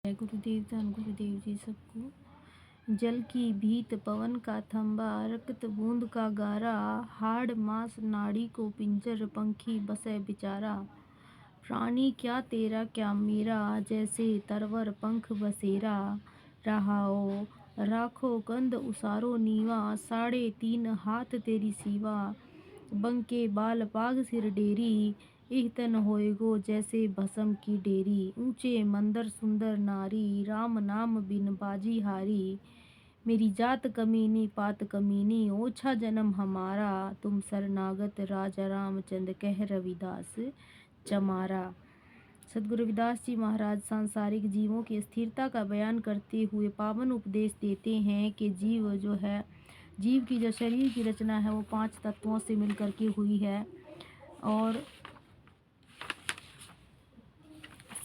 जय गुरुदेव धन गुरुदेव जी सबको। जल की भीत पवन का थंबा, रक्त बूंद का गारा, हाड़ मांस नाड़ी को पिंजर, पंखी बसे बेचारा। प्राणी क्या तेरा क्या मेरा, जैसे तरवर पंख बसेरा। रहाओ राखो कंद उसारो नीवा, 3.5 हाथ तेरी सीवा। बंके बाल पाग सिर डेरी, इह तन होएगो जैसे भस्म की डेरी। ऊंचे मंदिर सुंदर नारी, राम नाम बिन बाजी हारी। मेरी जात कमीनी पात कमीनी, ओछा जन्म हमारा। तुम शरणागत राजा रामचंद्र, कह रविदास चमारा। सद्गुरु रविदास जी महाराज सांसारिक जीवों की स्थिरता का बयान करते हुए पावन उपदेश देते हैं कि जीव की जो शरीर की रचना है वो 5 तत्वों से मिलकर के हुई है। और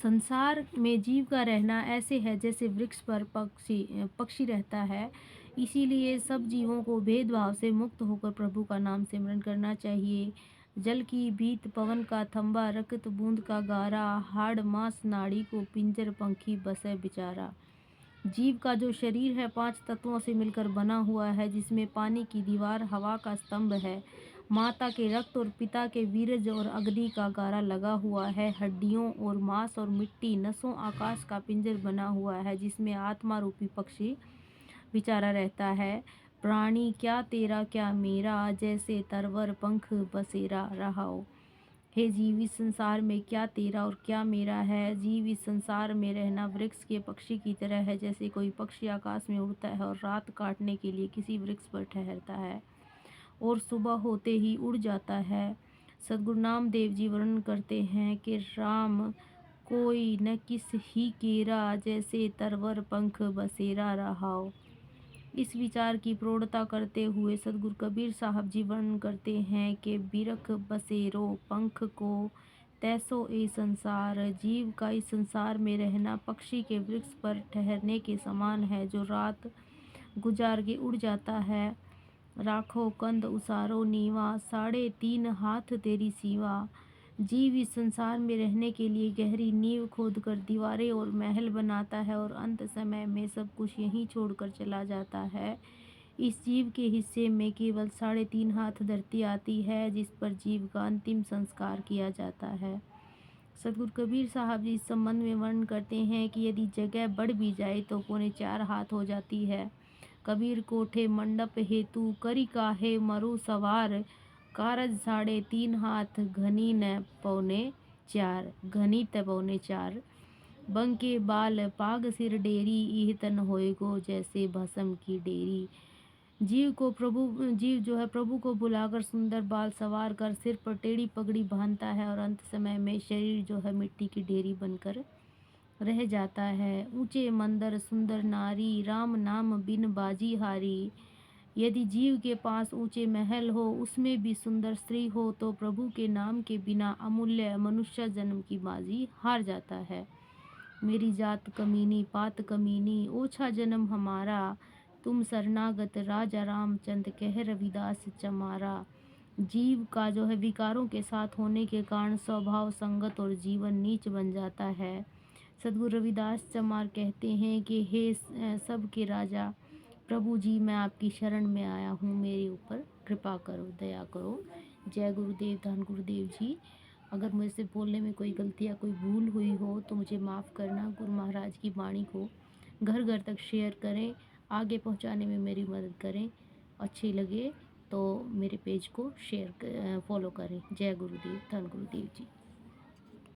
संसार में जीव का रहना ऐसे है जैसे वृक्ष पर पक्षी रहता है। इसीलिए सब जीवों को भेदभाव से मुक्त होकर प्रभु का नाम सिमरन करना चाहिए। जल की भीत पवन का थंबा, रक्त बूंद का गारा, हाड़ मांस नाड़ी को पिंजर, पंखी बसे बेचारा। जीव का जो शरीर है 5 तत्वों से मिलकर बना हुआ है, जिसमें पानी की दीवार, हवा का स्तंभ है, माता के रक्त और पिता के वीर्य और अग्नि का गारा लगा हुआ है, हड्डियों और मांस और मिट्टी, नसों, आकाश का पिंजर बना हुआ है, जिसमें आत्मा रूपी पक्षी विचारा रहता है। प्राणी क्या तेरा क्या मेरा, जैसे तरवर पंख बसेरा। रहाओ हे जीव, इस संसार में क्या तेरा और क्या मेरा है। जीव इस संसार में रहना वृक्ष के पक्षी की तरह है। जैसे कोई पक्षी आकाश में उड़ता है और रात काटने के लिए किसी वृक्ष पर ठहरता है और सुबह होते ही उड़ जाता है। सद्गुरु नामदेव जी वर्णन करते हैं कि राम कोई न किस ही केरा, जैसे तरवर पंख बसेरा। रहाओ। इस विचार की प्रौढ़ता करते हुए सद्गुरु कबीर साहब जी वर्णन करते हैं कि बिरख बसेरो पंख को, तैसो ए संसार। जीव का इस संसार में रहना पक्षी के वृक्ष पर ठहरने के समान है, जो रात गुजार के उड़ जाता है। राखो कंद उसारो नीवा, 3.5 हाथ तेरी सीवा। जीव इस संसार में रहने के लिए गहरी नींव खोदकर दीवारें और महल बनाता है और अंत समय में सब कुछ यहीं छोड़कर चला जाता है। इस जीव के हिस्से में केवल 3.5 हाथ धरती आती है, जिस पर जीव का अंतिम संस्कार किया जाता है। सद्गुरु कबीर साहब जी इस संबंध में वर्णन करते हैं कि यदि जगह बढ़ भी जाए तो 4.25 हाथ हो जाती है। कबीर कोठे मंडप हेतु, करी काहे मरु सवार। कारज 3.5 हाथ, घनी न 4.25, घनी त 4.25। बंके बाल पाग सिर डेरी, इह तन होएगो जैसे भस्म की डेरी। जीव जो है प्रभु को बुलाकर सुंदर बाल सवार कर सिर पर टेढ़ी पगड़ी बांधता है और अंत समय में शरीर जो है मिट्टी की ढेरी बनकर रह जाता है। ऊंचे मंदिर सुंदर नारी, राम नाम बिन बाजी हारी। यदि जीव के पास ऊंचे महल हो, उसमें भी सुंदर स्त्री हो, तो प्रभु के नाम के बिना अमूल्य मनुष्य जन्म की बाजी हार जाता है। मेरी जात कमीनी पात कमीनी, ओछा जन्म हमारा। तुम शरणागत राजा रामचंद्र, कह रविदास चमारा। जीव का जो है विकारों के साथ होने के कारण स्वभाव संगत और जीवन नीच बन जाता है। सद्गुरु रविदास चमार कहते हैं कि हे सब के राजा प्रभु जी, मैं आपकी शरण में आया हूँ, मेरे ऊपर कृपा करो, दया करो। जय गुरुदेव धन गुरुदेव जी। अगर मुझसे बोलने में कोई गलती या कोई भूल हुई हो तो मुझे माफ़ करना। गुरु महाराज की वाणी को घर घर तक शेयर करें, आगे पहुंचाने में मेरी मदद करें। अच्छी लगे तो मेरे पेज को फॉलो करें। जय गुरुदेव धन गुरुदेव जी।